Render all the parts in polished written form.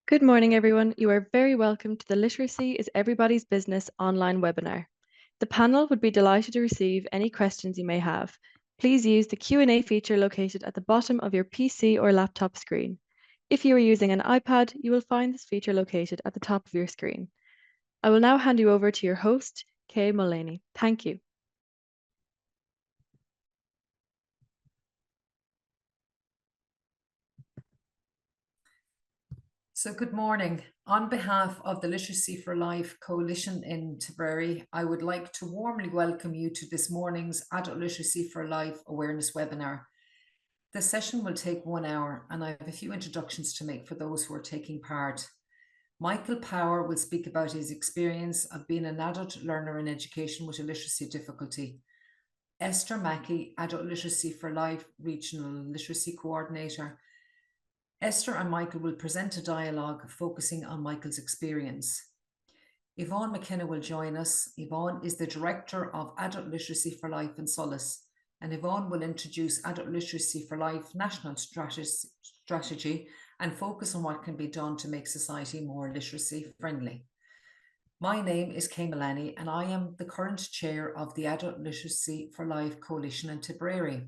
Good morning, everyone. You are very welcome to the Literacy is Everybody's Business online webinar. The panel would be delighted to receive any questions you may have. Please use the Q&A feature located at the bottom of your PC or laptop screen. If you are using an iPad, you will find this feature located at the top of your screen. I will now hand you over to your host, Kay Mullaney. Thank you. So good morning. On behalf of the Literacy for Life Coalition in Tipperary, I would like to warmly welcome you to this morning's Adult Literacy for Life Awareness webinar. The session will take 1 hour and I have a few introductions to make for those who are taking part. Michael Power will speak about his experience of being an adult learner in education with a literacy difficulty. Esther Mackey, Adult Literacy for Life Regional Literacy Coordinator. Esther and Michael will present a dialogue focusing on Michael's experience. Yvonne McKenna will join us. Yvonne is the Director of Adult Literacy for Life in Solace, and Yvonne will introduce Adult Literacy for Life National Strategy and focus on what can be done to make society more literacy friendly. My name is Kay Mullaney and I am the current chair of the Adult Literacy for Life Coalition in Tipperary.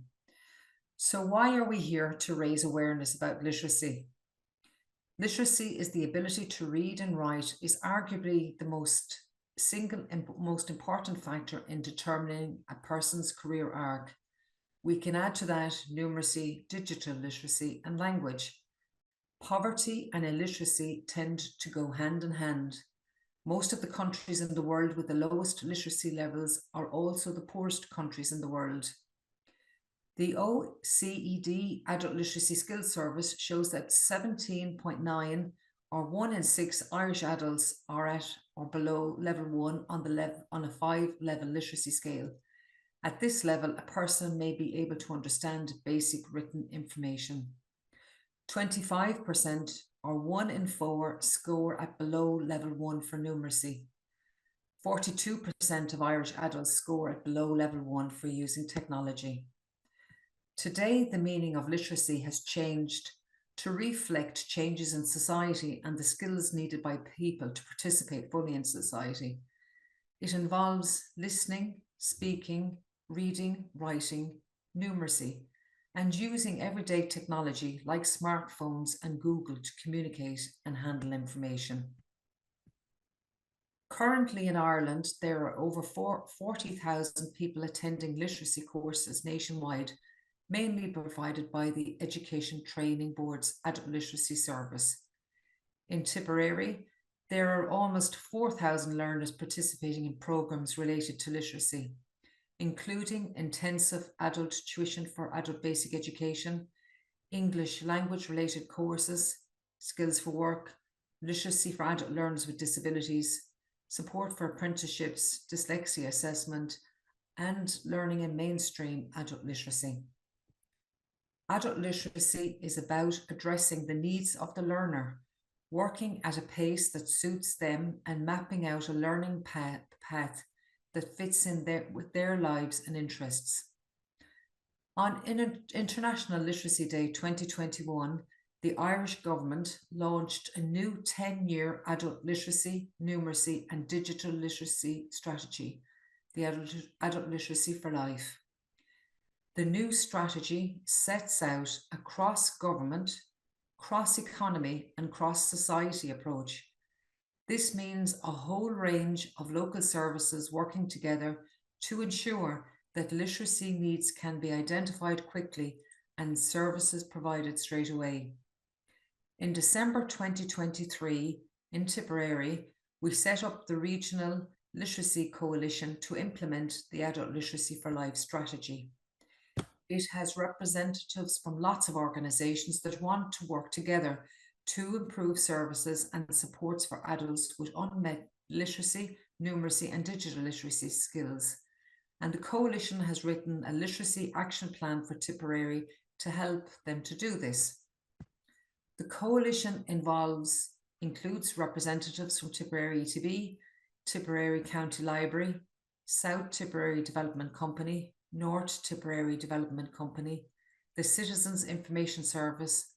So why are we here to raise awareness about literacy? Literacy is the ability to read and write is arguably the most important factor in determining a person's career arc. We can add to that numeracy, digital literacy, and language. Poverty and illiteracy tend to go hand in hand. Most of the countries in the world with the lowest literacy levels are also the poorest countries in the world. The OECD Adult Literacy Skills Service shows that 17.9 or 1 in 6 Irish adults are at or below level 1 on a 5-level literacy scale. At this level, a person may be able to understand basic written information. 25% or 1 in 4 score at below level 1 for numeracy. 42% of Irish adults score at below level 1 for using technology. Today, the meaning of literacy has changed to reflect changes in society and the skills needed by people to participate fully in society. It involves listening, speaking, reading, writing, numeracy, and using everyday technology like smartphones and Google to communicate and handle information. Currently in Ireland, there are over 40,000 people attending literacy courses nationwide, mainly provided by the Education Training Board's Adult Literacy Service. In Tipperary, there are almost 4,000 learners participating in programmes related to literacy, including intensive adult tuition for adult basic education, English language related courses, skills for work, literacy for adult learners with disabilities, support for apprenticeships, dyslexia assessment, and learning in mainstream adult literacy. Adult literacy is about addressing the needs of the learner, working at a pace that suits them and mapping out a learning path that fits in with their lives and interests. On International Literacy Day 2021, the Irish government launched a new 10-year adult literacy, numeracy and digital literacy strategy, the Adult Literacy for Life. The new strategy sets out a cross-government, cross-economy and cross-society approach. This means a whole range of local services working together to ensure that literacy needs can be identified quickly and services provided straight away. In December 2023, in Tipperary, we set up the Regional Literacy Coalition to implement the Adult Literacy for Life strategy. It has representatives from lots of organisations that want to work together to improve services and supports for adults with unmet literacy, numeracy and digital literacy skills. And the coalition has written a literacy action plan for Tipperary to help them to do this. The coalition includes representatives from Tipperary ETB, Tipperary County Library, South Tipperary Development Company, North Tipperary Development Company, the Citizens Information Service,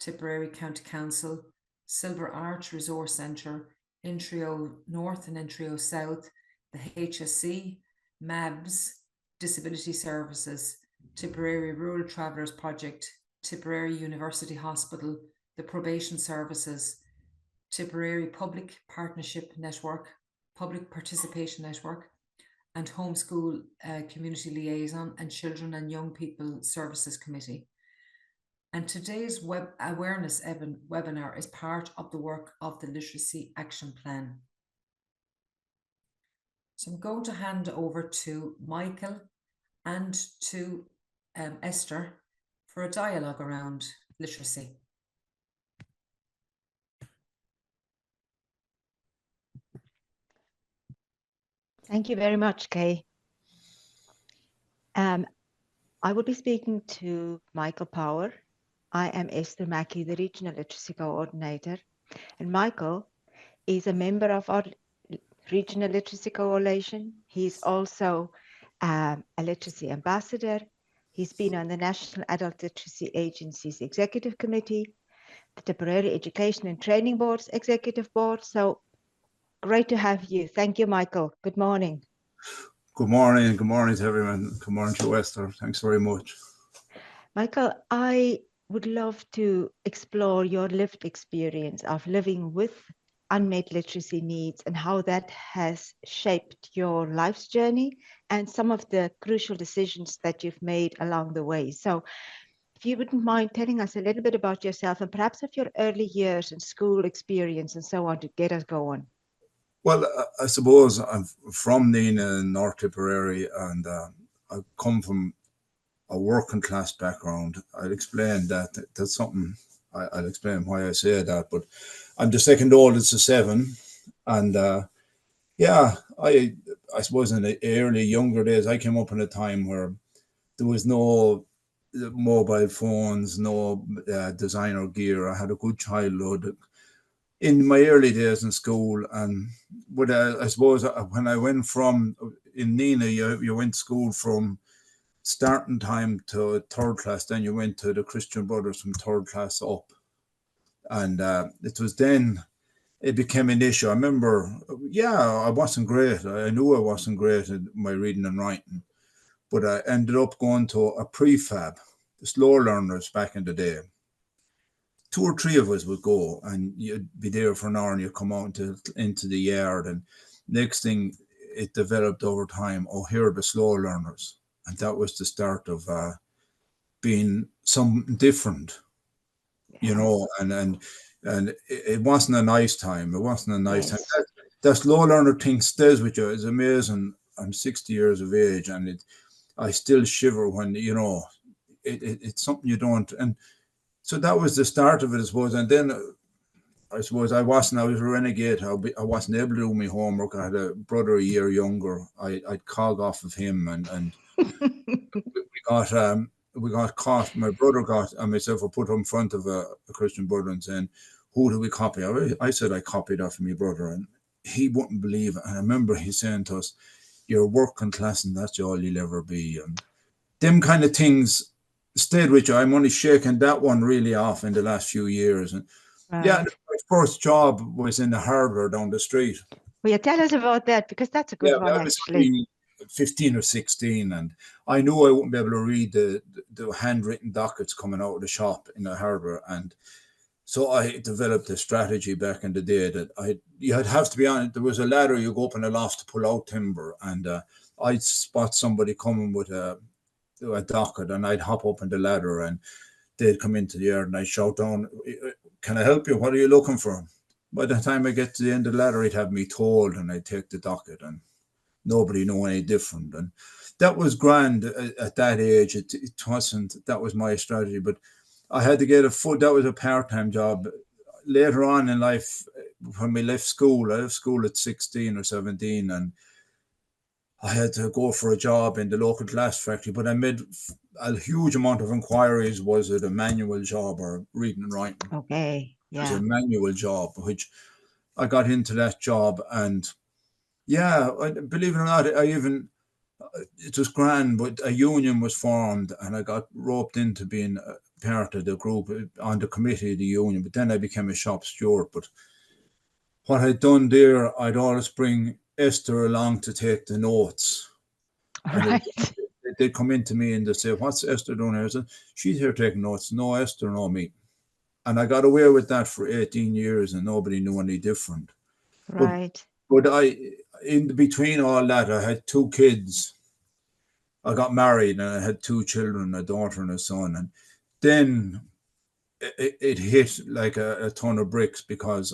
Tipperary County Council, Silver Arch Resource Centre, Intrio North and Intrio South, the HSC, MABS, Disability Services, Tipperary Rural Travellers Project, Tipperary University Hospital, the Probation Services, Tipperary Public Partnership Network, Public Participation Network, and Homeschool Community Liaison and Children and Young People Services Committee. And today's web awareness webinar is part of the work of the Literacy Action Plan. So I'm going to hand over to Michael and to Esther for a dialogue around literacy. Thank you very much, Kay. I will be speaking to Michael Power. I am Esther Mackey, the Regional Literacy Coordinator, and Michael is a member of our Regional Literacy Coalition. He's also a literacy ambassador. He's been on the National Adult Literacy Agency's Executive Committee, the Tipperary Education and Training Board's Executive Board. So great to have you. Thank you, Michael. Good morning. Good morning, and good morning to everyone. Good morning to Esther. Thanks very much. Michael, I would love to explore your lived experience of living with unmet literacy needs and how that has shaped your life's journey and some of the crucial decisions that you've made along the way. So if you wouldn't mind telling us a little bit about yourself and perhaps of your early years and school experience and so on to get us going. Well, I suppose I'm from Nina in North Tipperary, and I come from a working class background. I'll explain that. That's something I'll explain why I say that. But I'm the second oldest of seven, and yeah, I suppose in the early younger days, I came up in a time where there was no mobile phones, no designer gear. I had a good childhood in my early days in school, and but I suppose when I went from in Nina, you went to school from starting time to third class, then you went to the Christian Brothers from third class up, and it was then it became an issue. I remember, I wasn't great. I knew I wasn't great at my reading and writing, but I ended up going to a prefab, the slow learners back in the day. 2 or 3 of us would go, and you'd be there for an hour, and you'd come out into the yard, and next thing it developed over time. Oh, here are the slow learners, and that was the start of being something different, you know. And it wasn't a nice time. It wasn't a nice time. That slow learner thing stays with you. It's amazing. I'm 60 years of age, and I still shiver when it's something you don't. And so that was the start of it, I suppose. And then I suppose I was a renegade. I wasn't able to do my homework. I had a brother a year younger. I'd cog off of him, and we got caught. My brother and myself were put in front of a Christian brother and saying, "Who do we copy?" I said I copied off of my brother, and he wouldn't believe it. And I remember he saying to us, "You're working class, and that's all you'll ever be." And them kind of things stayed with you. I'm only shaking that one really off in the last few years. And yeah, my first job was in the hardware down the street. Will you tell us about that? Because that's a good one, I was actually. 15 or 16, and I knew I wouldn't be able to read the handwritten dockets coming out of the shop in the hardware. And so I developed a strategy back in the day that you'd have to be on it. There was a ladder you go up in the loft to pull out timber, and I'd spot somebody coming with a docket, and I'd hop up on the ladder, and they'd come into the yard, and I'd shout down, "Can I help you? What are you looking for?" By the time I get to the end of the ladder, he'd have me told, and I'd take the docket, and nobody knew any different. And that was grand at that age. It wasn't, that was my strategy, but I had to get that was a part-time job. Later on in life, when we left school, I left school at 16 or 17, and I had to go for a job in the local glass factory, but I made a huge amount of inquiries. Was it a manual job or reading and writing? Okay, yeah. It was a manual job, which I got into that job, and believe it or not, it was grand, but a union was formed, and I got roped into being part of the group on the committee of the union, but then I became a shop steward. But what I'd done there, I'd always bring Esther along to take the notes. And Right. they'd come into me and they'd say, "What's Esther doing here?" I said, "She's here taking notes." "No, Esther, no me." And I got away with that for 18 years and nobody knew any different. Right. But in between all that, I had 2 kids. I got married and I had 2 children, a daughter and a son. And then it hit like a ton of bricks because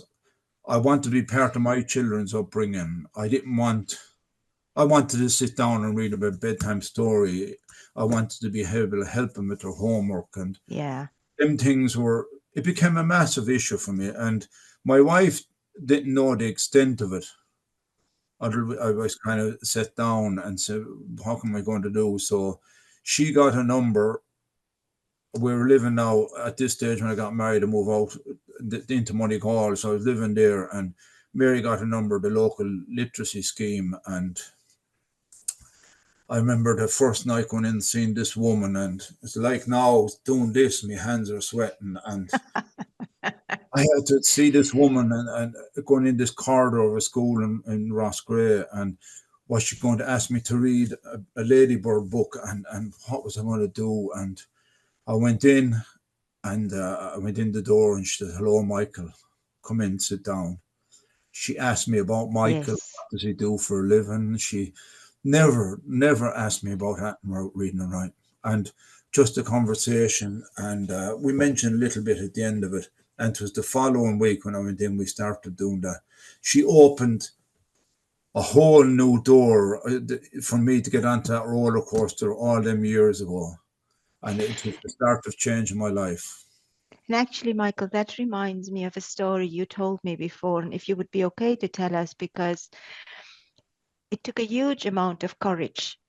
I wanted to be part of my children's upbringing. I wanted to sit down and read a bedtime story. I wanted to be able to help them with their homework. And Yeah. them things it became a massive issue for me. And my wife didn't know the extent of it. I was kind of set down and said, "What am I going to do?" So she got a number. We were living now at this stage when I got married to move out into Moneygall. So I was living there, and Mary got a number of the local literacy scheme. And I remember the first night going in and seeing this woman, and it's like now doing this, my hands are sweating, and I had to see this woman and going in this corridor of a school in Rossgrey, and was she going to ask me to read a Ladybird book, and what was I going to do? And I went in, and I went in the door, and she said, "Hello, Michael, come in, sit down." She asked me about Michael. Yes. What does he do for a living? She never asked me about that about reading and writing. And just a conversation, and we mentioned a little bit at the end of it. And it was the following week when I went in, we started doing that. She opened a whole new door for me to get onto that roller coaster all them years ago. And it was the start of changing my life. And actually, Michael, that reminds me of a story you told me before, and if you would be okay to tell us, because it took a huge amount of courage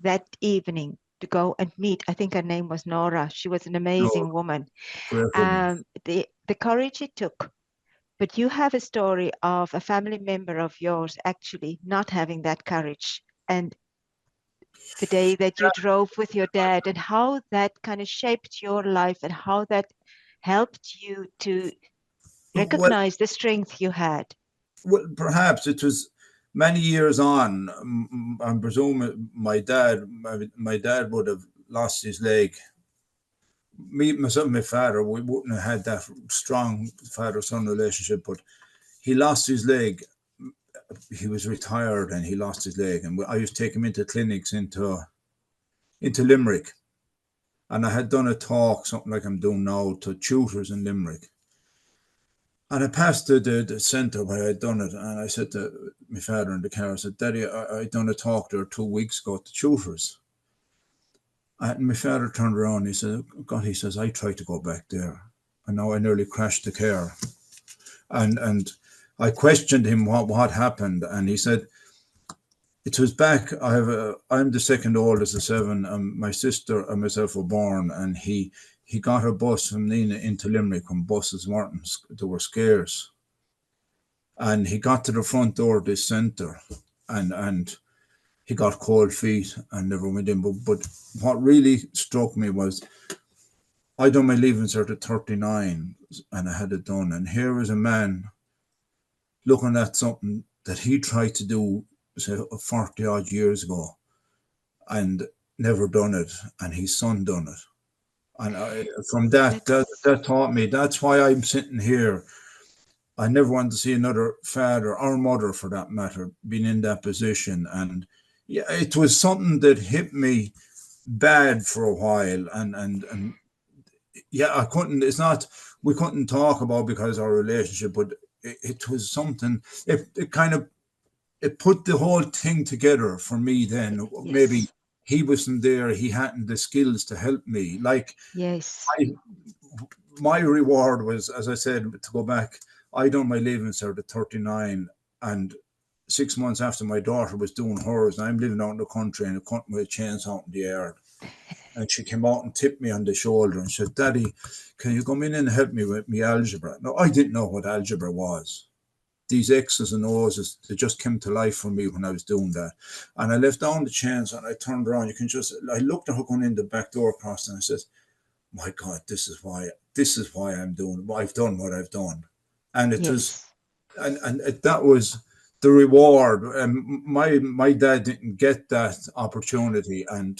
that evening to go and meet. I think her name was Nora. She was an amazing No, woman. great woman. The courage it took. But you have a story of a family member of yours actually not having that courage, and the day that you drove with your dad, and how that kind of shaped your life and how that helped you to Well, recognize the strength you had. well, perhaps it was many years on. I'm presuming my dad would have lost his leg. Me, myself, and my father, we wouldn't have had that strong father-son relationship, but he lost his leg. He was retired and he lost his leg, and I used to take him into clinics into Limerick, and I had done a talk, something like I'm doing now, to tutors in Limerick. And I passed the centre where I'd done it, and I said to my father in the car, I said, "Daddy, I'd done a talk there 2 weeks ago to tutors." And my father turned around, he said, "God," he says, "I tried to go back there, and now I nearly crashed the car." And I questioned him what happened, and he said, "It was back. I'm the second oldest of 7, and my sister and myself were born, and he got a bus from Nina into Limerick when buses weren't, they were scarce. And he got to the front door of this centre, and he got cold feet and never went in. But what really struck me was I done my leaving cert at 39 and I had it done. And here was a man looking at something that he tried to do, say, 40 odd years ago and never done it. And his son done it. And from that taught me, that's why I'm sitting here. I never wanted to see another father or mother, for that matter, being in that position. And yeah, it was something that hit me bad for a while. And yeah, I couldn't. It's not we couldn't talk about because of our relationship, but it was something. It kind of it put the whole thing together for me. Then maybe Yes. he wasn't there. He hadn't the skills to help me. Like Yes. my reward was, as I said, to go back. I done my leaving cert at 39, and 6 months after my daughter was doing hers, and I'm living out in the country and cutting with a chainsaw in the yard. And she came out and tipped me on the shoulder and said, "Daddy, can you come in and help me with my algebra?" Now, I didn't know what algebra was. These X's and O's, they just came to life for me when I was doing that. And I left down the chainsaw and I turned around. I looked at her going in the back door across, and I said, my God, this is why I've done what I've done. And it was, Yes. and that was the reward. And my dad didn't get that opportunity, and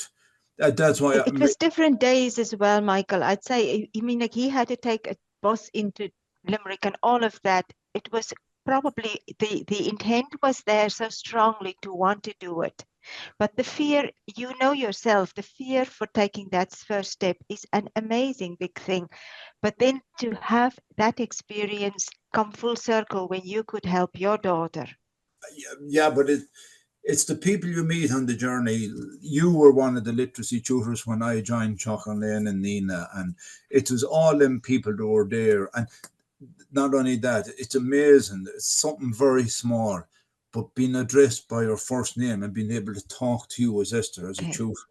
that's why It was different days as well, Michael. I'd say, I mean, like he had to take a bus into Limerick and all of that. It was probably the intent was there so strongly to want to do it. But the fear, you know yourself, the fear for taking that first step is an amazing big thing. But then to have that experience come full circle when you could help your daughter. yeah, but it's the people you meet on the journey. You were one of the literacy tutors when I joined Chocolate Lane and Nina, and it was all them people that were there. And not only that, it's amazing. It's something very small, but being addressed by your first name and being able to talk to you as Esther, as a Okay. tutor,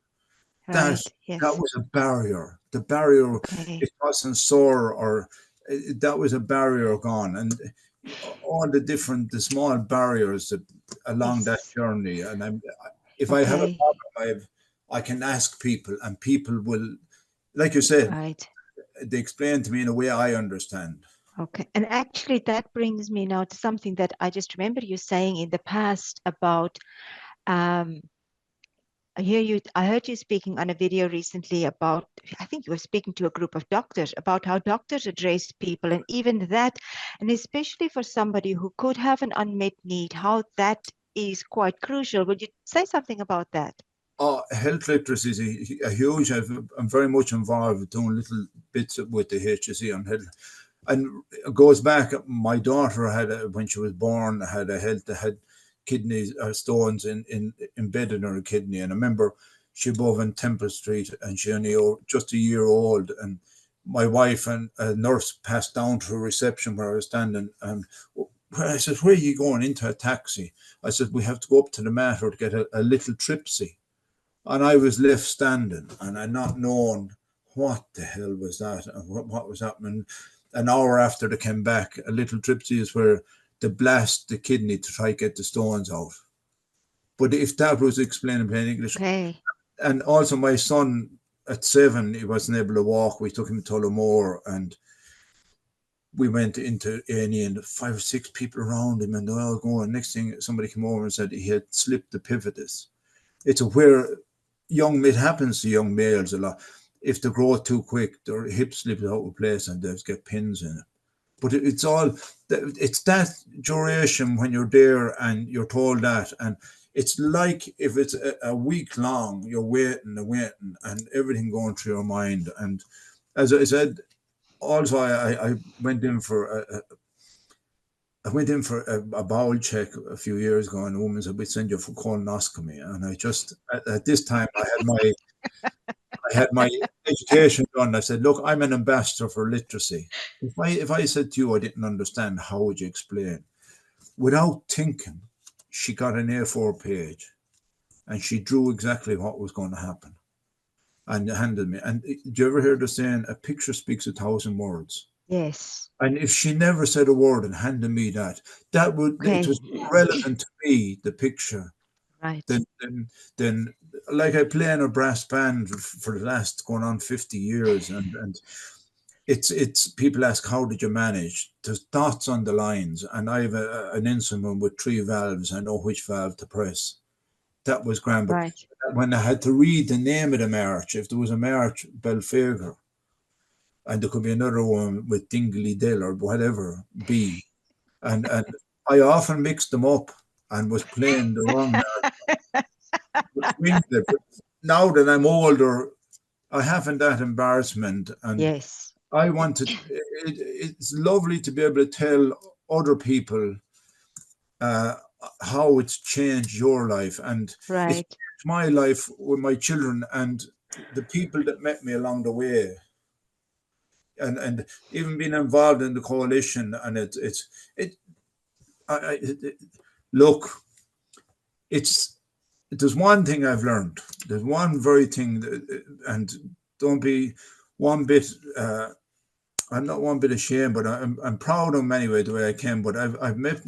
that Right. Yes. that was a barrier. The barrier, Okay. it wasn't sore or that was a barrier gone. And all the small barriers that along that Yes. journey. And if I have a Okay. problem, I can ask people, and people will, like you said, Right. they explain to me in a way I understand. Okay. And actually, that brings me now to something that I just remember you saying in the past about. I heard you speaking on a video recently about, I think you were speaking to a group of doctors about how doctors address people, and even that, and especially for somebody who could have an unmet need, how that is quite crucial. Would you say something about that? Health literacy is a huge. I'm very much involved doing little bits with the HSE on health, and it goes back. My daughter when she was born, had kidney stones embedded in her kidney, and I remember she above in Temple Street, and she only just a year old, and my wife and a nurse passed down to a reception where I was standing, and I said, "Where are you going?" Into a taxi. I said, "We have to go up to the Mater to get a little tripsy." And I was left standing, and I not knowing what the hell was that and what was happening. An hour after they came back, a little tripsy is where they blast the kidney to try to get the stones out. But if that was explained in plain English, Okay. and also my son at 7, he wasn't able to walk. We took him to Tullamore, and we went into A&E, and 5 or 6 people around him, and they're all going. Next thing, somebody came over and said he had slipped the pivotus. It's where it happens to young males a lot. If they grow too quick, their hips slip out of place and they get pins in it. But it's that duration when you're there and you're told that, and it's like if it's a week long, you're waiting and waiting, and everything going through your mind. And as I said, also I went in for a bowel check a few years ago, and a woman said, "We send you for colonoscopy." And I just, at this time, I had my education done. I said, "Look, I'm an ambassador for literacy. If I said to you I didn't understand, how would you explain?" Without thinking, she got an A4 page, and she drew exactly what was going to happen, and handed me. And do you ever hear the saying, "A picture speaks 1,000 words"? Yes. And if she never said a word and handed me that, it Okay. was relevant to me, the picture. Right. Then like I play in a brass band for the last going on 50 years, and it's people ask, how did you manage? There's dots on the lines, and I have an instrument with 3 valves. I know which valve to press. That was grand. But Right. when I had to read the name of the march, if there was a march Belfager, and there could be another one with Dingley Dell or whatever, B, and I often mixed them up and was playing the wrong which means that now that I'm older, I haven't that embarrassment, and Yes. I wanted. It's lovely to be able to tell other people uh, how it's changed your life, and it's Right. changed my life with my children and the people that met me along the way, and even being involved in the coalition. And it. Look, it's there's one thing I've learned. There's one very thing, and don't be one bit. I'm not one bit ashamed, but I'm proud of them anyway the way I can. But I've met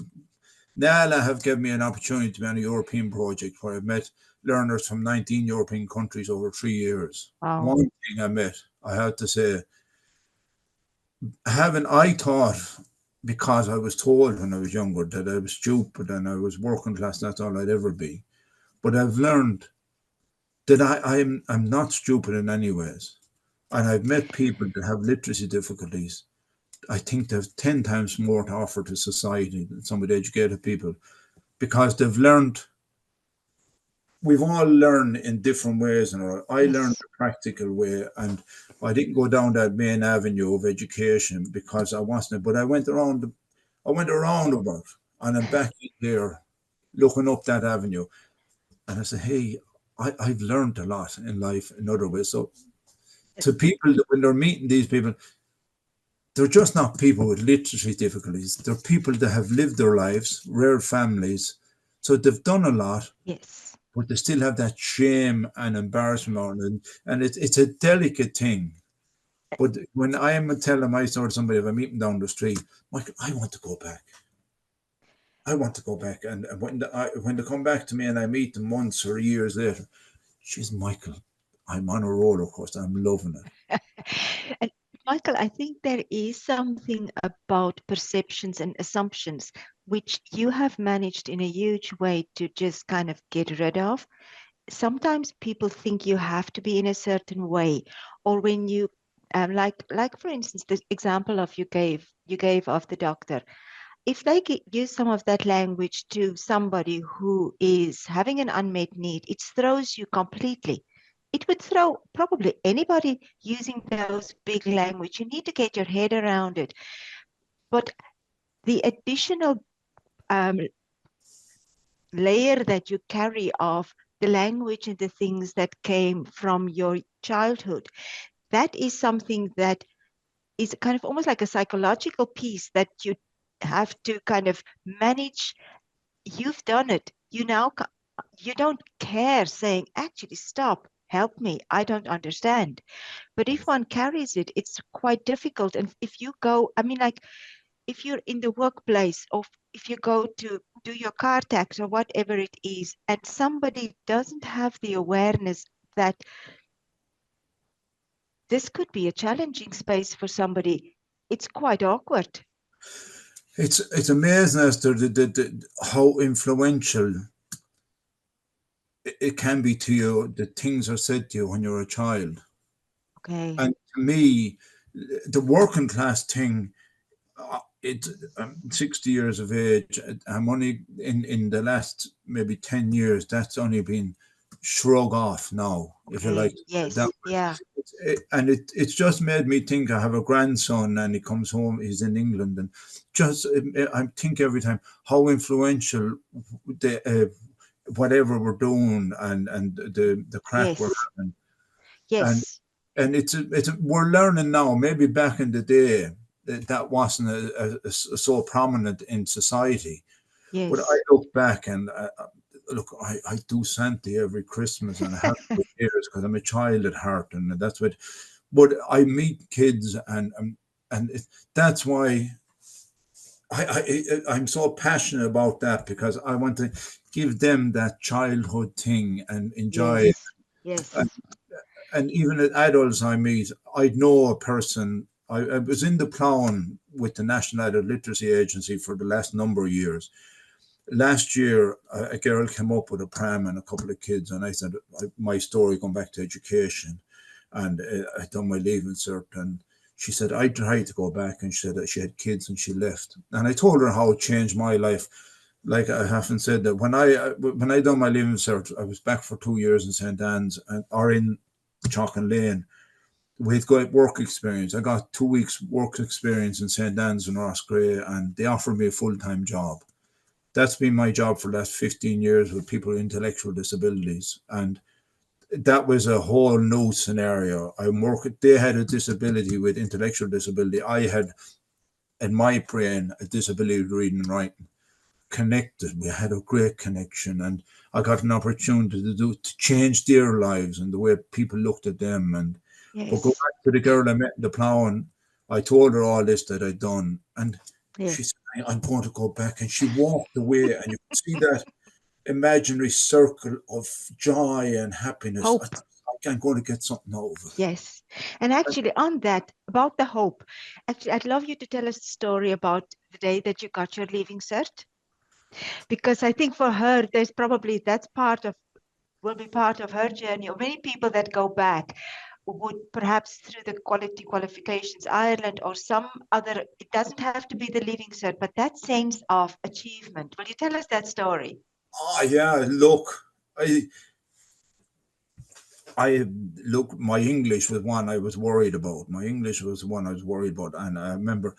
Nala have given me an opportunity to be on a European project where I've met learners from 19 European countries over 3 years. Wow. One thing I met, I have to say, I thought, because I was told when I was younger that I was stupid and I was working class, that's all I'd ever be. But I've learned that I'm not stupid in any ways. And I've met people that have literacy difficulties. I think they have 10 times more to offer to society than some of the educated people, because they've learned. We've all learned in different ways. And I learned the practical way, and I didn't go down that main avenue of education because I wasn't, but I went around about, and I'm back in there looking up that avenue. And I said, hey, I've learned a lot in life in other ways. So to people, when they're meeting these people, they're just not people with literacy difficulties. They're people that have lived their lives, rare families. So they've done a lot. Yes. But they still have that shame and embarrassment, and it's a delicate thing. But when I am telling my story to somebody, if I meet them down the street, Michael, I want to go back. I want to go back. And when they come back to me and I meet them months or years later, she's Michael, I'm on a roller coaster. I'm loving it. And Michael, I think there is something about perceptions and assumptions which you have managed in a huge way to just kind of get rid of. Sometimes people think you have to be in a certain way, or when you like for instance the example of you gave of the doctor. If they use some of that language to somebody who is having an unmet need, it throws you completely. It would throw probably anybody using those big language. You need to get your head around it. But the additional layer that you carry of the language and the things that came from your childhood, that is something that is kind of almost like a psychological piece that you have to kind of manage. You've done it. You don't care saying, actually, stop, help me, I don't understand. But if one carries it, it's quite difficult. And if you go, I mean, like, if you're in the workplace, or if you go to do your car tax or whatever it is, and somebody doesn't have the awareness that this could be a challenging space for somebody, it's quite awkward. It's amazing as to how influential it can be to you. The things are said to you when you're a child. Okay. And to me, the working class thing, I'm 60 years of age. I'm only in the last maybe 10 years, that's only been shrug off now, if you like. Yes. That, Yeah. it's just made me think. I have a grandson and he comes home, he's in England, and just I think every time how influential the whatever we're doing and the crack we're having. Yes. And we're learning now. Maybe back in the day that wasn't so prominent in society. Yes. But I look back and look, I do Santa every Christmas, and I have for years because I'm a child at heart, and that's what. But I meet kids, and that's why I'm so passionate about that, because I want to give them that childhood thing and enjoy it. Yes. And even as adults I meet, I know a person. I was in the ploughing with the National Adult Literacy Agency for the last number of years. Last year, a girl came up with a pram and a couple of kids, and I said, my story going back to education, and I'd done my leaving cert, and she said, I tried to go back, and she said that she had kids and she left. And I told her how it changed my life. Like I haven't said that when I done my leaving cert, I was back for 2 years in St. Anne's or in Chalkin Lane. We had got work experience. I got 2 weeks work experience in St. Anne's and Rossgrey, and they offered me a full-time job. That's been my job for the last 15 years with people with intellectual disabilities. And that was a whole new scenario. They had a disability with intellectual disability. I had, in my brain, a disability with reading and writing. Connected. We had a great connection, and I got an opportunity to change their lives and the way people looked at them. And but go back to the girl I met in the ploughing, I told her all this that I'd done, and she said, I'm going to go back. And she walked away, and you could see that imaginary circle of joy and happiness. Hope. I'm going to get something out of it. Yes. And actually on that, about the hope, actually, I'd love you to tell us the story about the day that you got your leaving cert. Because I think for her, there's probably, will be part of her journey, or many people that go back would perhaps through the quality qualifications Ireland or some other, it doesn't have to be the leaving cert, but that sense of achievement. Will you tell us that story? Oh, yeah, look, look, my English was one I was worried about. My English was one I was worried about. And I remember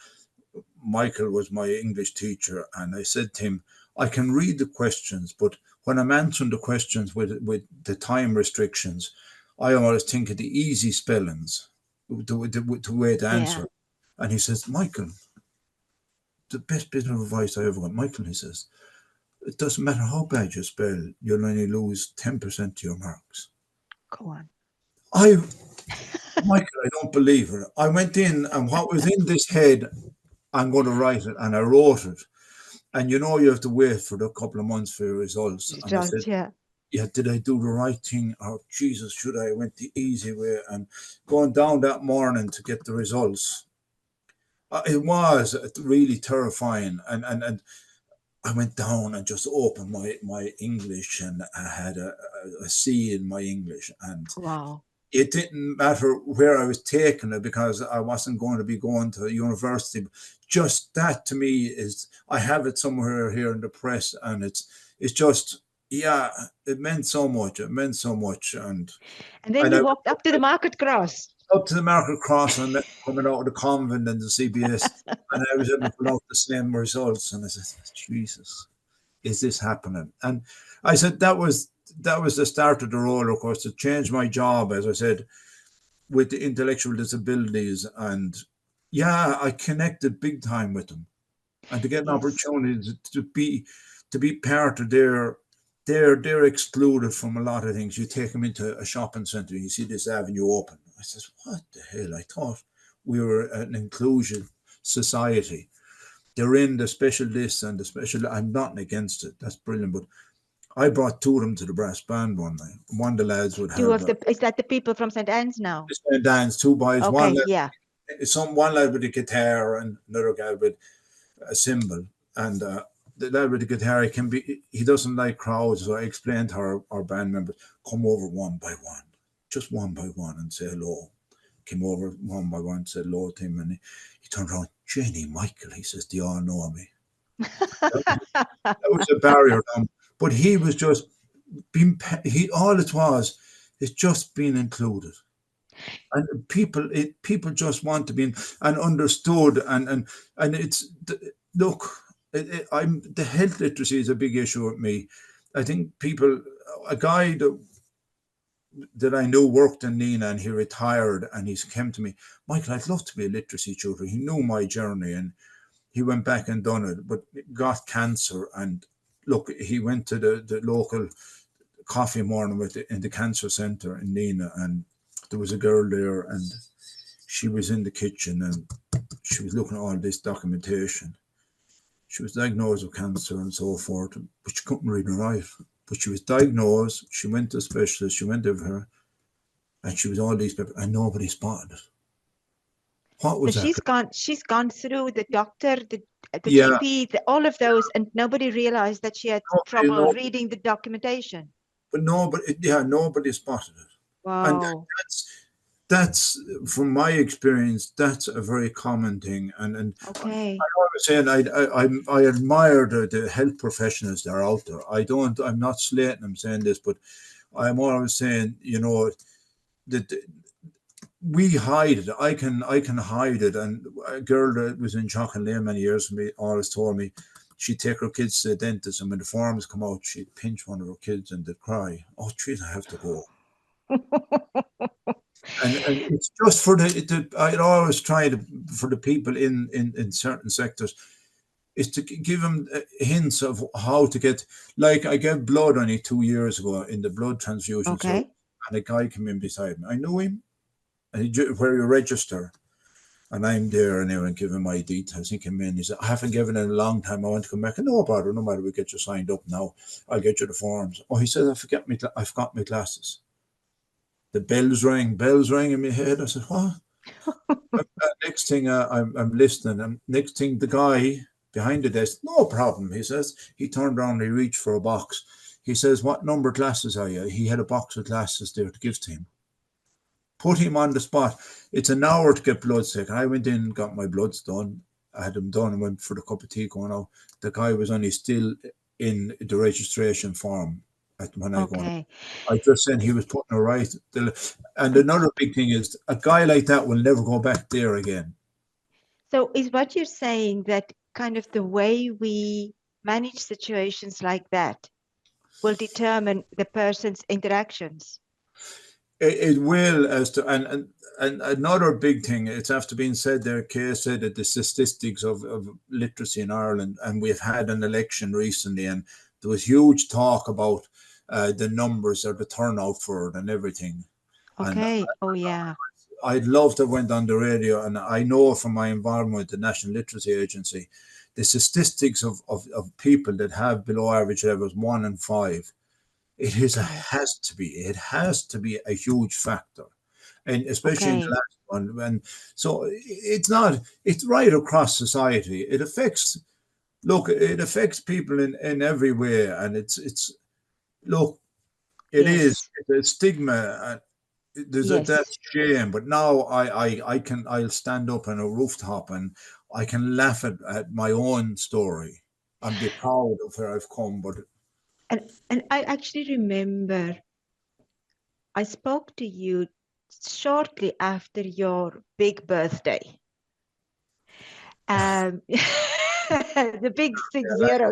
Michael was my English teacher, and I said to him, I can read the questions, but when I'm answering the questions with the time restrictions, I always think of the easy spellings, the way to answer. Yeah. And he says, Michael, the best bit of advice I ever got, Michael, he says, it doesn't matter how bad you spell, you'll only lose 10% of your marks. Go on. Michael, I don't believe it. I went in, and what was in this head, I'm going to write it, and I wrote it. And you have to wait for a couple of months for your results. And I said, yeah, did I do the right thing? Or Jesus, should I? I went the easy way. And going down that morning to get the results, it was really terrifying. And I went down and just opened my English, and I had a C in my English. And wow. It didn't matter where I was taking it, because I wasn't going to be going to university. Just that to me is, I have it somewhere here in the press, and it's just, yeah, it meant so much. It meant so much. And then you walked up to the market cross. Up to the market cross, and coming out of the convent and the CBS, and I was able to put out the same results. And I said, Jesus, is this happening? And I said, that was the start of the roller coaster. To change my job, as I said, with the intellectual disabilities, and yeah, I connected big time with them, and to get an opportunity to be part of they're excluded from a lot of things. You take them into a shopping centre, you see this avenue open. I says, what the hell? I thought we were an inclusion society. They're in the special this and the special. I'm not against it. That's brilliant, but I brought two of them to the brass band one night. One of the lads would have. Is that the people from St. Anne's now? St. Anne's, two boys. Okay, one lad, yeah. One lad with a guitar and another guy with a cymbal. And the lad with the guitar, he doesn't like crowds. So I explained to our band members, come over one by one, just one by one, and say hello. Came over one by one, said hello to him, and he turned around, Jenny, Michael, he says, do you all know me? that was a barrier. But he was just being, all it was is just being included. And people just want to be and understood. And it's, look, the health literacy is a big issue with me. I think a guy that I knew worked in Nina, and he retired, and he came to me, Michael, I'd love to be a literacy tutor. He knew my journey, and he went back and done it, but got cancer. And look, he went to the local coffee morning in the cancer centre in Nina, and there was a girl there, and she was in the kitchen, and she was looking at all this documentation. She was diagnosed with cancer and so forth, but she couldn't read and write. But she was diagnosed, she went to a specialist, she went over her, and she was all these people, and nobody spotted it. What was that? She's gone through the doctor, the GP, all of those, and nobody realized that she had trouble reading the documentation. But nobody spotted it. Wow. And that's from my experience, that's a very common thing. And okay. I always say, and I admire the health professionals that are out there. I'm not slating them saying this, but I'm always saying, that we hide it. I can hide it. And a girl that was in Jock Lane many years from me always told me she'd take her kids to the dentist, and when the forms come out, she'd pinch one of her kids and they'd cry, oh, jeez, I have to go. and it's just for I always try for the people in certain sectors is to give them hints of how to get, like I gave blood only 2 years ago in the blood transfusion. Okay. And a guy came in beside me. I knew him, and where you register. And I'm there and everyone giving my details. He came in, he said, I haven't given it in a long time. I want to come back. And no bother, no matter, we get you signed up now. I'll get you the forms. Oh, he said, I forgot my glasses. The bells rang in my head. I said, what? Next thing, I'm listening. And next thing, the guy behind the desk, no problem, he says. He turned around, he reached for a box. He says, what number glasses are you? He had a box of glasses there to give to him. Put him on the spot. It's an hour to get bloods taken. I went in and got my bloods done. I had them done and went for the cup of tea going out. The guy was only still in the registration form when I go on. I just said he was putting it right. And another big thing is a guy like that will never go back there again. So is what you're saying that kind of the way we manage situations like that will determine the person's interactions? It will, as to and another big thing, it's after being said there, Kay said that the statistics of literacy in Ireland, and we've had an election recently, and there was huge talk about the numbers or the turnout for it and everything. Okay. And Oh, yeah. I'd love to have went on the radio, and I know from my involvement with the National Literacy Agency, the statistics of people that have below average levels 1 and 5. It has to be a huge factor, and especially in the last one. And so it's right across society. It affects people in every way, and it's is a stigma. There's that shame, but now I'll stand up on a rooftop and I can laugh at my own story and be proud of where I've come, but. And I actually remember I spoke to you shortly after your big birthday. The big 60,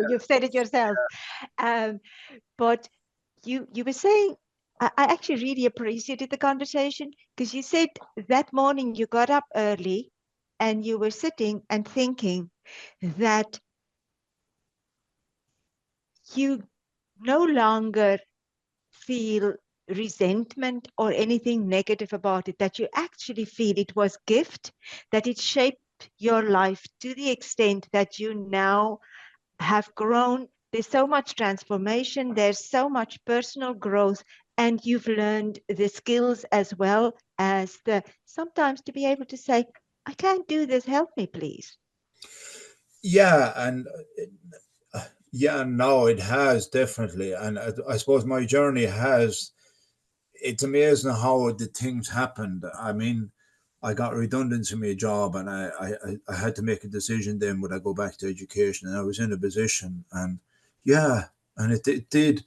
you've said it yourself. But you were saying, I actually really appreciated the conversation because you said that morning you got up early and you were sitting and thinking that you no longer feel resentment or anything negative about it, that you actually feel it was gift, that it shaped your life to the extent that you now have grown. There's so much transformation, there's so much personal growth, and you've learned the skills as well as sometimes to be able to say, I can't do this, help me please. Yeah, and no, it has definitely. And I suppose my journey it's amazing how the things happened. I mean, I got redundancy in my job, and I had to make a decision then, would I go back to education? And I was in a position, and it did.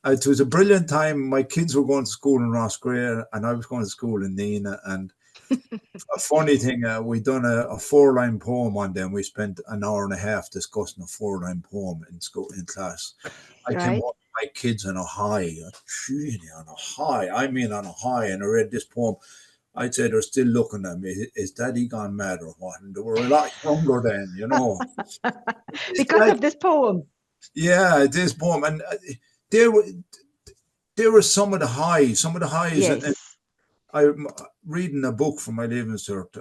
It was a brilliant time. My kids were going to school in Roscrea, and I was going to school in Nina. And a funny thing, we done a 4-line poem one day, and we spent an hour and a half discussing a 4-line poem in school, in class. I came home with my kids on a high, really on a high. I mean, on a high, and I read this poem. I'd say they're still looking at me. Is Daddy gone mad or what? And they were a lot younger then, because of this poem. Yeah, this poem, and there were some of the highs. Yes. And I'm reading a book from my Leaving Cert.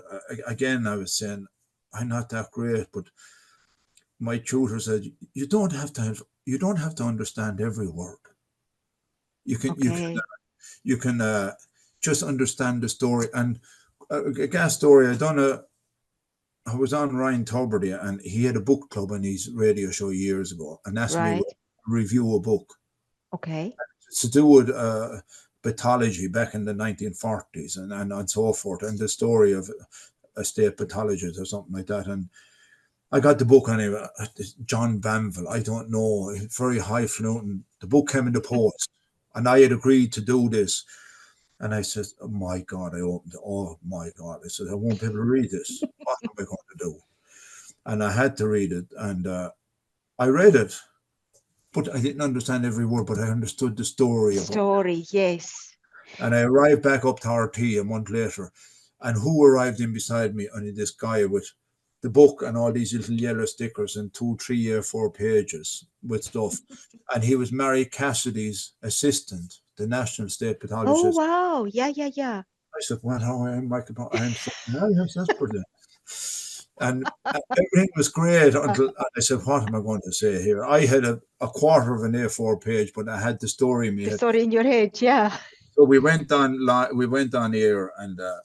Again, I was saying, I'm not that great, but my tutor said, you don't have to understand every word. You can just understand the story. And a gas story, I was on Ryan Tuberty, and he had a book club on his radio show years ago, and asked me to review a book. Okay. It's to do with pathology back in the 1940s and so forth, and the story of a state pathologist or something like that. And I got the book on him, John Banville. I don't know, very highfalutin. The book came in the post, and I had agreed to do this. And I said, oh my God, I opened it. Oh my God. I said, I won't be able to read this. What am I going to do? And I had to read it. And I read it, but I didn't understand every word, but I understood the story. Yes. And I arrived back up to RT a month later. And who arrived in beside me? Only this guy with the book and all these little yellow stickers and 2, 3, or 4 pages with stuff. And he was Mary Cassidy's assistant, the national state pathologist. Oh, wow. Yeah. I said, well, how am I? I'm so, yes, that's brilliant. And everything was great until I said, what am I going to say here? I had a quarter of an A4 page, but I had the story in my The head. story in your head, yeah. So we went on air, and the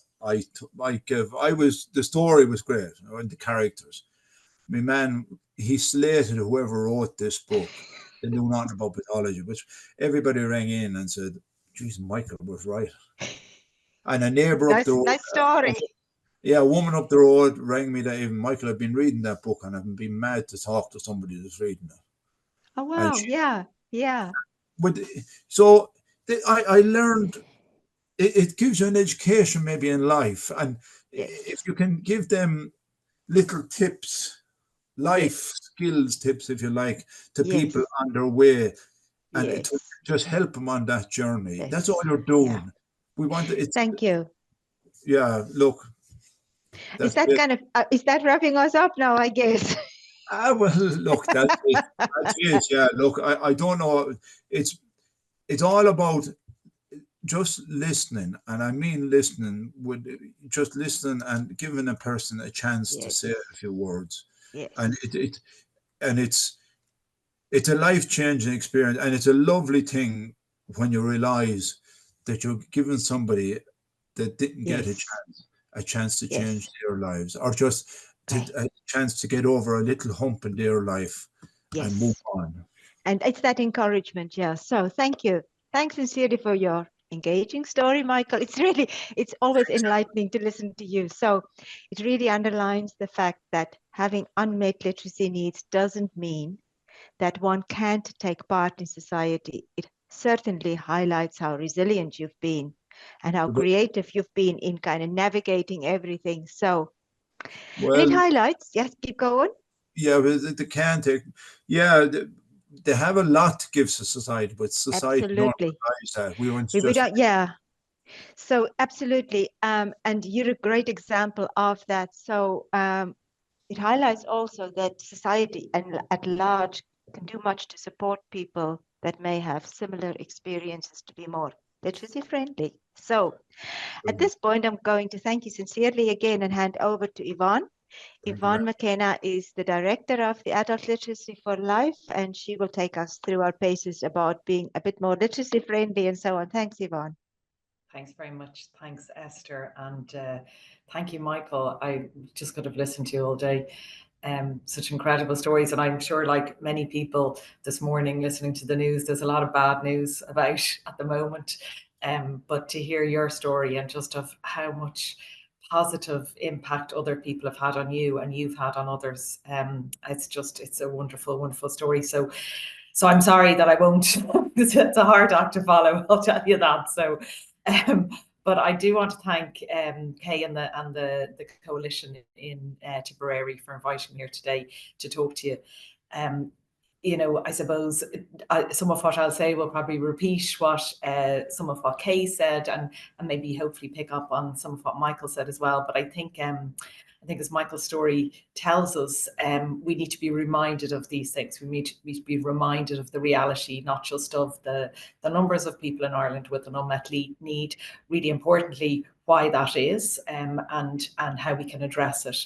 story was great, and the characters. My man, he slated whoever wrote this book. They knew nothing about pathology, which everybody rang in and said, geez, Michael was right. And a neighbour up the road, Nice story. a woman up the road rang me that even, Michael, I've been reading that book and I've been mad to talk to somebody that's reading it. Oh, wow. Yeah. But so I learned it gives you an education maybe in life. And if you can give them little tips, life skills tips, if you like, to people on their way, and to just help them on that journey. That's all you're doing. We want to, Thank you. Yeah, look. Is that wrapping us up now, I guess? Well, look, that's it. That's it. Yeah, look, I don't know. It's all about just listening, and I mean listening, with just listening and giving a person a chance to say a few words. And it's a life-changing experience, and it's a lovely thing when you realize that you're giving somebody that didn't get a chance to change their lives, or just a chance to get over a little hump in their life and move on. And it's that encouragement, So thank you. Thanks sincerely for your engaging story, Michael. It's always enlightening to listen to you. So it really underlines the fact that having unmet literacy needs doesn't mean that one can't take part in society. It certainly highlights how resilient you've been and how creative you've been in kind of navigating everything. So, and it highlights, keep going. Yeah, but they can't take, they have a lot to give to society, but society don't realize that. We don't, So absolutely. And you're a great example of that. So it highlights also that society and at large can do much to support people that may have similar experiences to be more literacy friendly. So at this point, I'm going to thank you sincerely again and hand over to Yvonne. Yvonne McKenna is the director of the Adult Literacy for Life, and she will take us through our paces about being a bit more literacy friendly and so on. Thanks, Yvonne. Thanks very much. Thanks, Esther. And thank you, Michael. I just could have listened to you all day. Such incredible stories. And I'm sure, like many people this morning listening to the news, there's a lot of bad news about at the moment. But to hear your story and just of how much positive impact other people have had on you and you've had on others, it's a wonderful, wonderful story. So I'm sorry that I won't. It's a hard act to follow, I'll tell you that. So but I do want to thank Kay and the coalition in Tipperary for inviting me here today to talk to you. I suppose some of what I'll say will probably repeat what some of what Kay said, and maybe hopefully pick up on some of what Michael said as well. But I think as Michael's story tells us, we need to be reminded of these things. We need to be reminded of the reality, not just of the numbers of people in Ireland with an unmet need, really importantly, why that is, and how we can address it.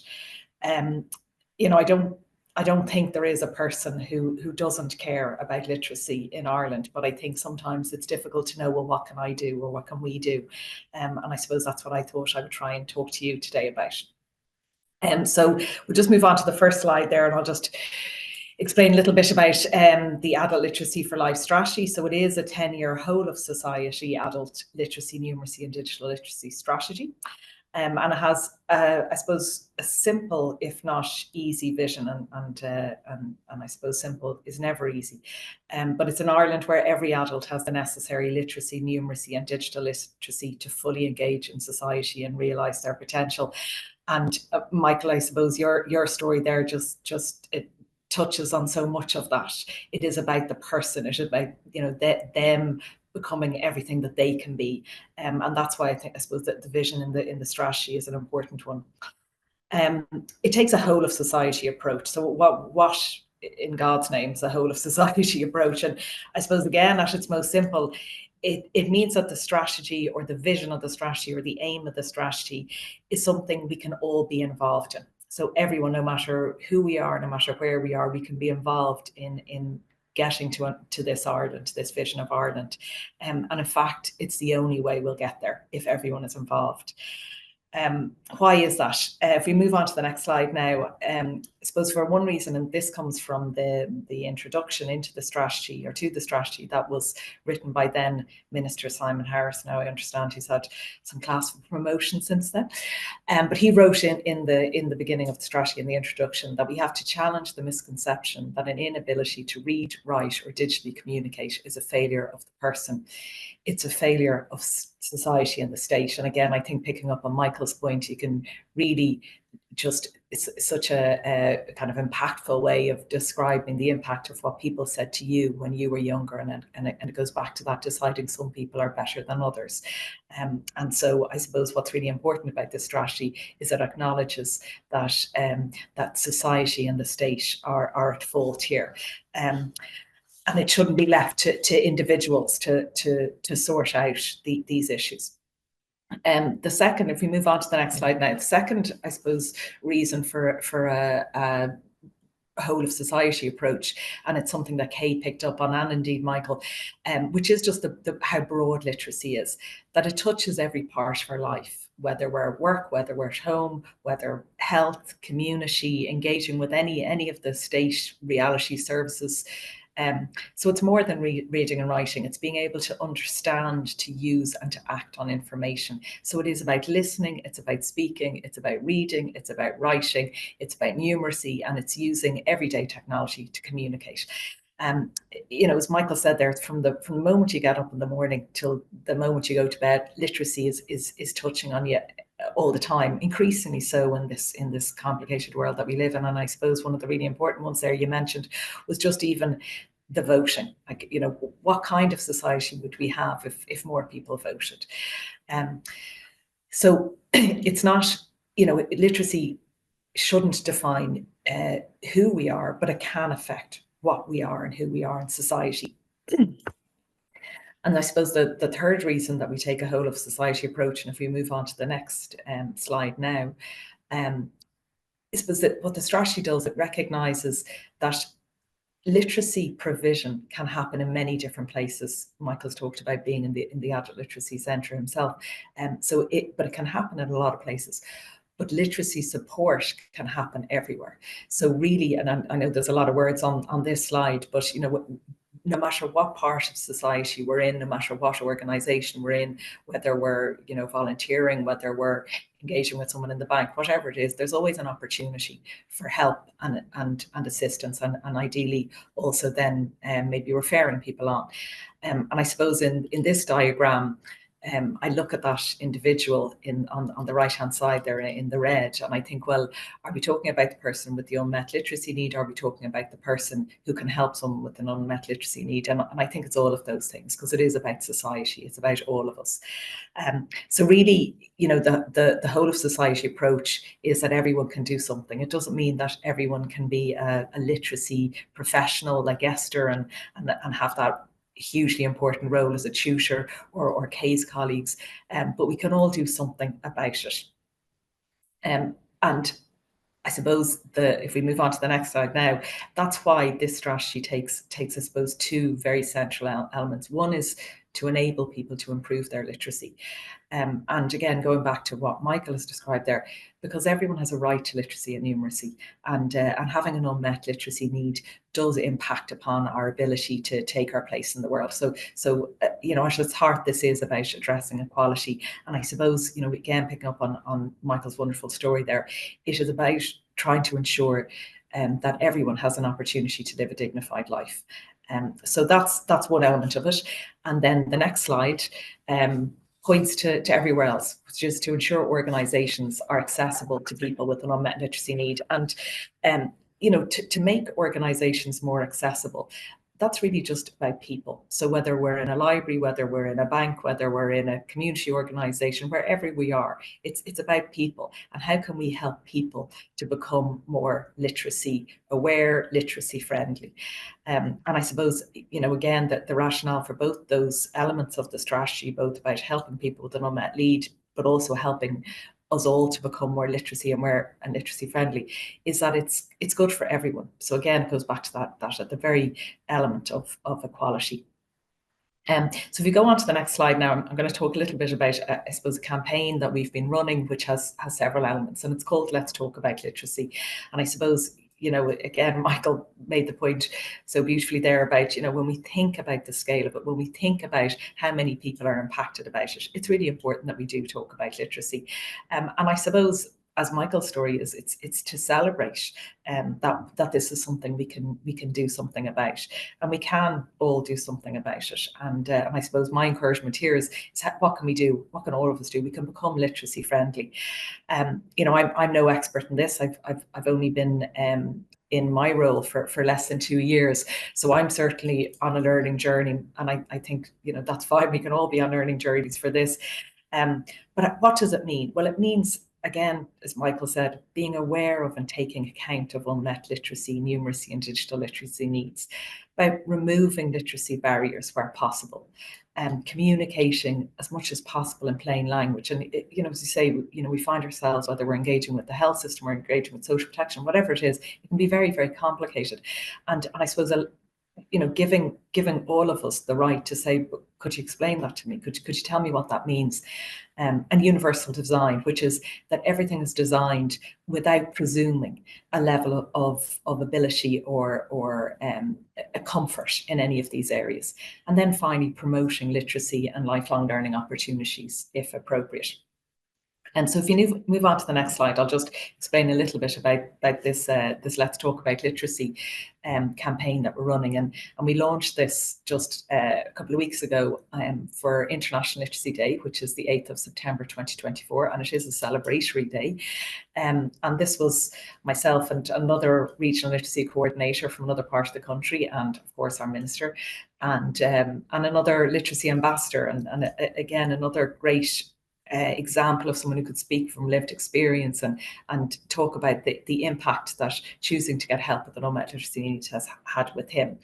I don't think there is a person who doesn't care about literacy in Ireland, but I think sometimes it's difficult to know, well, what can I do or what can we do? And I suppose that's what I thought I would try and talk to you today about. So we'll just move on to the first slide there, and I'll just explain a little bit about the Adult Literacy for Life strategy. So it is a 10-year whole of society adult literacy, numeracy and digital literacy strategy. And it has, I suppose, a simple, if not easy vision, and I suppose simple is never easy. But it's an Ireland where every adult has the necessary literacy, numeracy and digital literacy to fully engage in society and realise their potential. And Michael, I suppose your story there just it touches on so much of that. It is about the person. It's about them becoming everything that they can be, and that's why I suppose that the vision in the strategy is an important one. It takes a whole of society approach. So what in God's name is a whole of society approach? And I suppose again, at its most simple, it means that the strategy or the vision of the strategy or the aim of the strategy is something we can all be involved in. So everyone, no matter who we are, no matter where we are, we can be involved in getting to this Ireland, to this vision of Ireland. And in fact, it's the only way we'll get there if everyone is involved. Why is that? If we move on to the next slide now, I suppose for one reason, and this comes from the introduction into the strategy, or to the strategy, that was written by then Minister Simon Harris. Now I understand he's had some class promotion since then, but he wrote in the beginning of the strategy, in the introduction, that we have to challenge the misconception that an inability to read, write, or digitally communicate is a failure of the person. It's a failure of society and the state. And again, I think picking up on Michael's point, you can really just, it's such a kind of impactful way of describing the impact of what people said to you when you were younger. And it goes back to that, deciding some people are better than others. And so I suppose what's really important about this strategy is it acknowledges that, that society and the state are at fault here. And it shouldn't be left to individuals to sort out these issues. The second, if we move on to the next slide now, the second, I suppose, reason for a whole of society approach, and it's something that Kay picked up on, and indeed Michael, which is just how broad literacy is, that it touches every part of our life, whether we're at work, whether we're at home, whether health, community, engaging with any of the state reality services. So it's more than reading and writing. It's being able to understand, to use, and to act on information. So it is about listening, it's about speaking, it's about reading, it's about writing, it's about numeracy, and it's using everyday technology to communicate. You know, as Michael said there, from the moment you get up in the morning till the moment you go to bed, literacy is touching on you all the time, increasingly so in this complicated world that we live in. And I suppose one of the really important ones there you mentioned was just even the voting. Like, you know, what kind of society would we have if more people voted? So it's not, you know, literacy shouldn't define who we are, but it can affect what we are and who we are in society. And I suppose the third reason that we take a whole of society approach, and if we move on to the next slide now, I suppose that what the strategy does, it recognises that literacy provision can happen in many different places. Michael's talked about being in the Adult Literacy Centre himself, but it can happen in a lot of places. But literacy support can happen everywhere. So really, and I know there's a lot of words on this slide, but you know, no matter what part of society we're in, no matter what organisation we're in, whether we're, you know, volunteering, whether we're engaging with someone in the bank, whatever it is, there's always an opportunity for help and assistance, and ideally also then maybe referring people on. And I suppose in this diagram, I look at that individual on the right-hand side there in the red, and I think, well, are we talking about the person with the unmet literacy need? Or are we talking about the person who can help someone with an unmet literacy need? And I think it's all of those things, because it is about society. It's about all of us. So really, you know, the whole of society approach is that everyone can do something. It doesn't mean that everyone can be a literacy professional like Esther and have that hugely important role as a tutor or Kay's colleagues, but we can all do something about it. And I suppose if we move on to the next slide now, that's why this strategy takes I suppose two very central elements. One is to enable people to improve their literacy. And again, going back to what Michael has described there, because everyone has a right to literacy and numeracy, and having an unmet literacy need does impact upon our ability to take our place in the world. So you know, at its heart, this is about addressing equality. And I suppose, you know, again, picking up on Michael's wonderful story there, it is about trying to ensure that everyone has an opportunity to live a dignified life. So that's one element of it. And then the next slide points to everywhere else, which is to ensure organisations are accessible to people with an unmet literacy need. And you know, to make organisations more accessible, that's really just about people. So whether we're in a library, whether we're in a bank, whether we're in a community organisation, wherever we are, it's about people, and how can we help people to become more literacy aware, literacy friendly. And I suppose, you know, again, that the rationale for both those elements of the strategy, both about helping people with an unmet need, but also helping us all to become more literacy aware and literacy friendly, is that it's good for everyone. So again, it goes back to that at the very element of equality. So if we go on to the next slide now, I'm going to talk a little bit about, I suppose, a campaign that we've been running, which has several elements, and it's called Let's Talk About Literacy. And I suppose, you know, again, Michael made the point so beautifully there about, you know, when we think about the scale of it, when we think about how many people are impacted about it, it's really important that we do talk about literacy. And I suppose, as Michael's story is, it's to celebrate that this is something we can do something about, and we can all do something about it. And I suppose my encouragement here is what can we do? What can all of us do? We can become literacy friendly. You know, I'm no expert in this. I've only been in my role for less than 2 years, so I'm certainly on a learning journey, and I think, you know, that's fine. We can all be on learning journeys for this. But what does it mean? Well, it means, again, as Michael said, being aware of and taking account of unmet literacy, numeracy and digital literacy needs, by removing literacy barriers where possible, and communicating as much as possible in plain language. And, you know, as you say, you know, we find ourselves, whether we're engaging with the health system or engaging with social protection, whatever it is, it can be very, very complicated. And I suppose, you know, giving all of us the right to say, could you explain that to me? Could you tell me what that means? And universal design, which is that everything is designed without presuming a level of ability or a comfort in any of these areas. And then finally, promoting literacy and lifelong learning opportunities, if appropriate. And so if you move on to the next slide, I'll just explain a little bit about this Let's Talk About Literacy campaign that we're running. And we launched this just a couple of weeks ago for International Literacy Day, which is the 8th of September 2024, and it is a celebratory day. And this was myself and another regional literacy coordinator from another part of the country, and of course our minister, and another literacy ambassador, and again, another great example of someone who could speak from lived experience and talk about the impact that choosing to get help with an unmet literacy needs has had with him.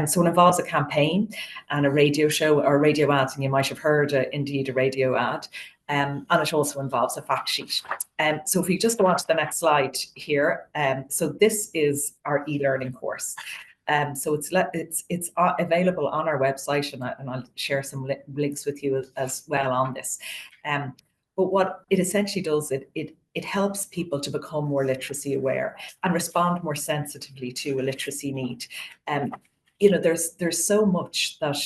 So it involves a campaign and a radio show or radio ads, and you might have heard indeed a radio ad. And it also involves a fact sheet. So if we just go on to the next slide here, so this is our e-learning course. So it's available on our website, and I'll share some links with you as well on this. But what it essentially does, it helps people to become more literacy aware and respond more sensitively to a literacy need. You know, there's so much that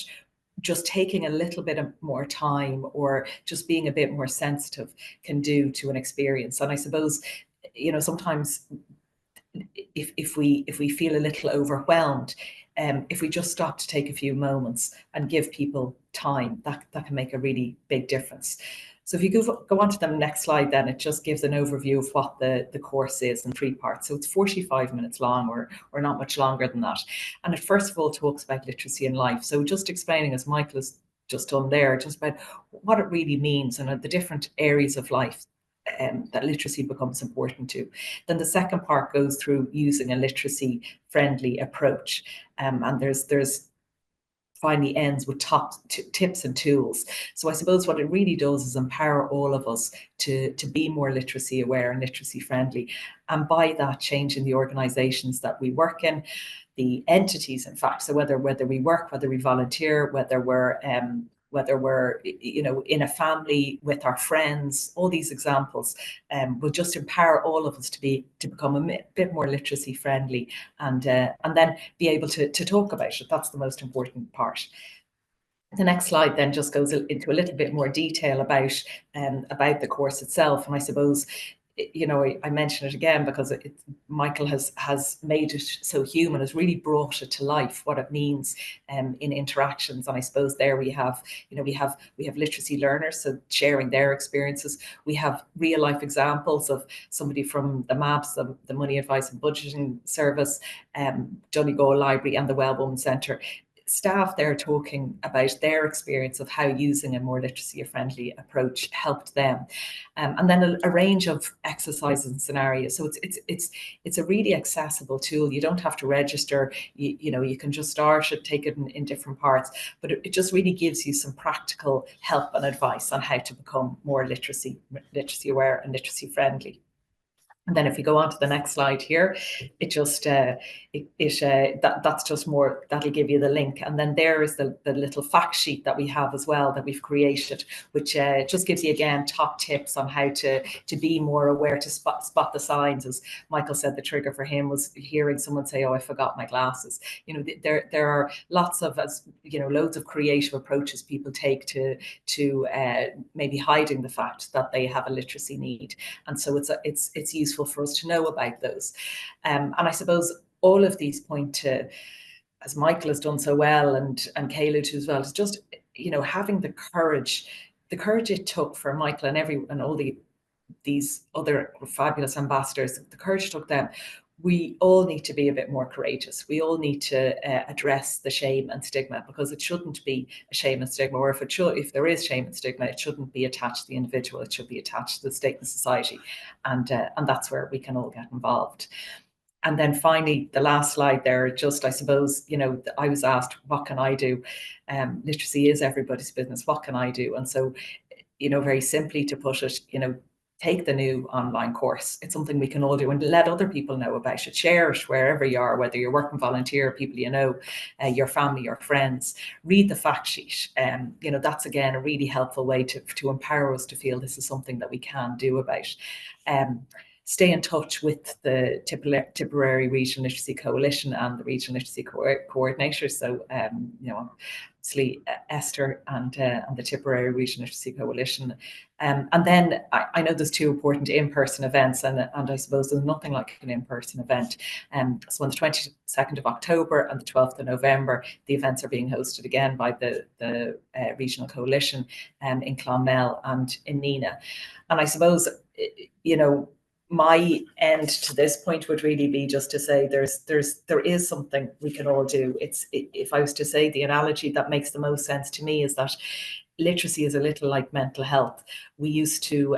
just taking a little bit of more time or just being a bit more sensitive can do to an experience. And I suppose, you know, sometimes if we feel a little overwhelmed, if we just stop to take a few moments and give people time, that can make a really big difference. So if you go on to the next slide, then it just gives an overview of what the course is in 3 parts. So it's 45 minutes long or not much longer than that. And it first of all talks about literacy in life. So just explaining, as Michael has just done there, just about what it really means and the different areas of life that literacy becomes important to. Then the second part goes through using a literacy friendly approach. And there's finally ends with top tips and tools. So I suppose what it really does is empower all of us to be more literacy aware and literacy friendly. And by that, changing the organizations that we work in, the entities, in fact. So whether we work, whether we volunteer, whether we're you know, in a family with our friends, all these examples will just empower all of us to become a bit more literacy friendly and then be able to talk about it. That's the most important part. The next slide then just goes into a little bit more detail about the course itself. And I suppose, you know, I mention it again because Michael has made it so human, has really brought it to life, what it means in interactions. And I suppose there we have, you know, we have literacy learners, so sharing their experiences. We have real life examples of somebody from the MABS, the Money Advice and Budgeting Service, Donegal Library and the Well Woman Centre. Staff there talking about their experience of how using a more literacy-friendly approach helped them, and then a range of exercises and scenarios. So it's a really accessible tool. You don't have to register. You know, you can just start it, take it in different parts, but it just really gives you some practical help and advice on how to become more literacy aware and literacy friendly. And then if we go on to the next slide here, it just that's just more, that'll give you the link. And then there is the little fact sheet that we have as well that we've created, which just gives you again top tips on how to be more aware, to spot the signs. As Michael said, the trigger for him was hearing someone say, "Oh, I forgot my glasses." You know, there are lots of, as you know, loads of creative approaches people take to maybe hiding the fact that they have a literacy need. And so it's useful for us to know about those. And I suppose all of these point to, as Michael has done so well, and Kayla too as well, is just, you know, having the courage it took for Michael and all these other fabulous ambassadors, the courage it took them. We all need to be a bit more courageous. We all need to address the shame and stigma, because it shouldn't be a shame and stigma, or if there is shame and stigma, it shouldn't be attached to the individual. It should be attached to the state and society, and that's where we can all get involved. And then finally, the last slide there, just, I suppose, you know, I was asked, what can I do? Literacy is everybody's business. What can I do? And so, you know, very simply to put it, you know, take the new online course. It's something we can all do, and let other people know about it. Share it wherever you are, whether you're working volunteer, people you know, your family, your friends. Read the fact sheet. You know, that's again a really helpful way to empower us to feel this is something that we can do about. Stay in touch with the Tipperary Regional Literacy Coalition and the Regional Literacy Coordinators. So, you know, obviously Esther and the Tipperary Regional Literacy Coalition. And then I know there's two important in-person events, and I suppose there's nothing like an in-person event. So on the 22nd of October and the 12th of November, the events are being hosted again by the Regional Coalition in Clonmel and in Nina. And I suppose, you know, my end to this point would really be just to say there is something we can all do. If I was to say the analogy that makes the most sense to me is that literacy is a little like mental health. We used to,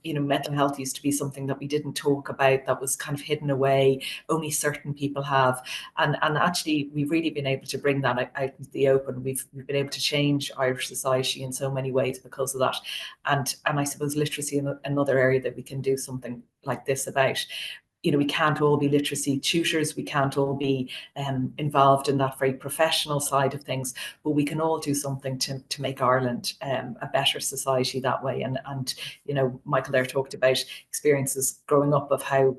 you know, mental health used to be something that we didn't talk about, that was kind of hidden away, only certain people have. And actually, we've really been able to bring that out into the open. We've been able to change Irish society in so many ways because of that. And I suppose literacy is another area that we can do something like this about. You know, we can't all be literacy tutors, we can't all be involved in that very professional side of things, but we can all do something to make Ireland a better society that way. And you know, Michael there talked about experiences growing up of how,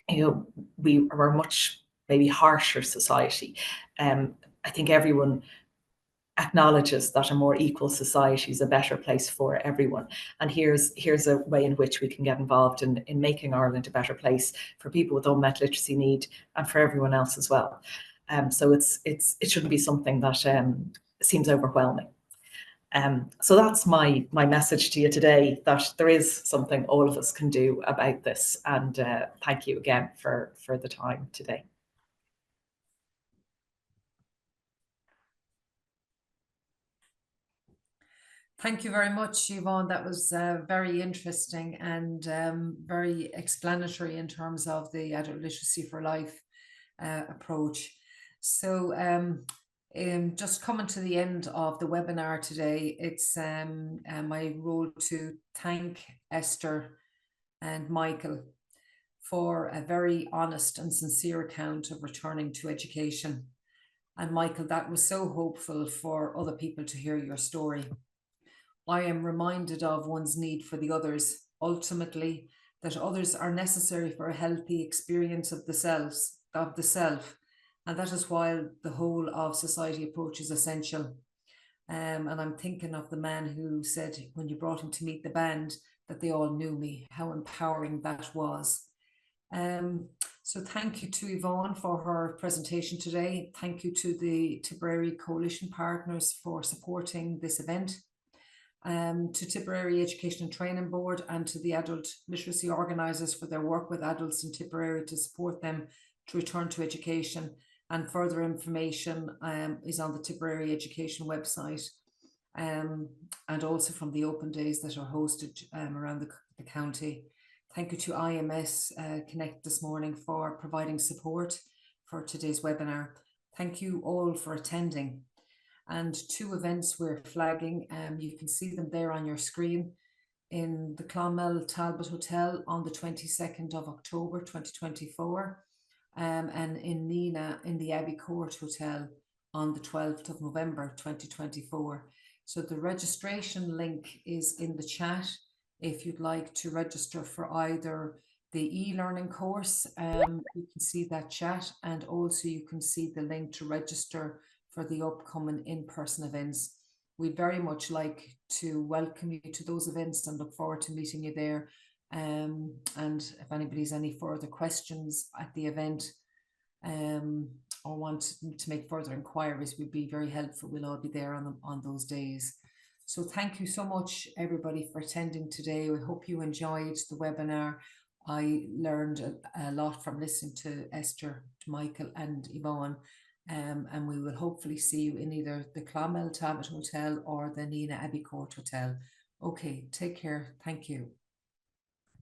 you know, we are a much maybe harsher society. I think everyone acknowledges that a more equal society is a better place for everyone. And here's a way in which we can get involved in making Ireland a better place for people with unmet literacy need and for everyone else as well. So it shouldn't be something that seems overwhelming. So that's my message to you today, that there is something all of us can do about this. And thank you again for the time today. Thank you very much, Yvonne. That was very interesting and very explanatory in terms of the Adult Literacy for Life approach. So just coming to the end of the webinar today, it's my role to thank Esther and Michael for a very honest and sincere account of returning to education. And Michael, that was so hopeful for other people to hear your story. I am reminded of one's need for the others, ultimately, that others are necessary for a healthy experience of the self, and that is why the whole of society approach is essential. And I'm thinking of the man who said when you brought him to meet the band that they all knew me, how empowering that was. So thank you to Yvonne for her presentation today. Thank you to the Tipperary Coalition partners for supporting this event. To Tipperary Education and Training Board and to the adult literacy organisers for their work with adults in Tipperary to support them to return to education. And further information is on the Tipperary Education website, and also from the open days that are hosted around the county. Thank you to IMS Connect this morning for providing support for today's webinar. Thank you all for attending. And 2 events we're flagging, you can see them there on your screen. In the Clonmel Talbot Hotel on the 22nd of October 2024, and in Nina in the Abbey Court Hotel on the 12th of November 2024. So the registration link is in the chat if you'd like to register for either the e-learning course. You can see that chat, and also you can see the link to register for the upcoming in-person events. We'd very much like to welcome you to those events and look forward to meeting you there. And if anybody's any further questions at the event or want to make further inquiries, we'd be very helpful. We'll all be there on those days. So thank you so much, everybody, for attending today. We hope you enjoyed the webinar. I learned a lot from listening to Esther, to Michael and Yvonne. And we will hopefully see you in either the Clonmel Talbot Hotel or the Nina Abbey Court Hotel. Okay, take care. Thank you.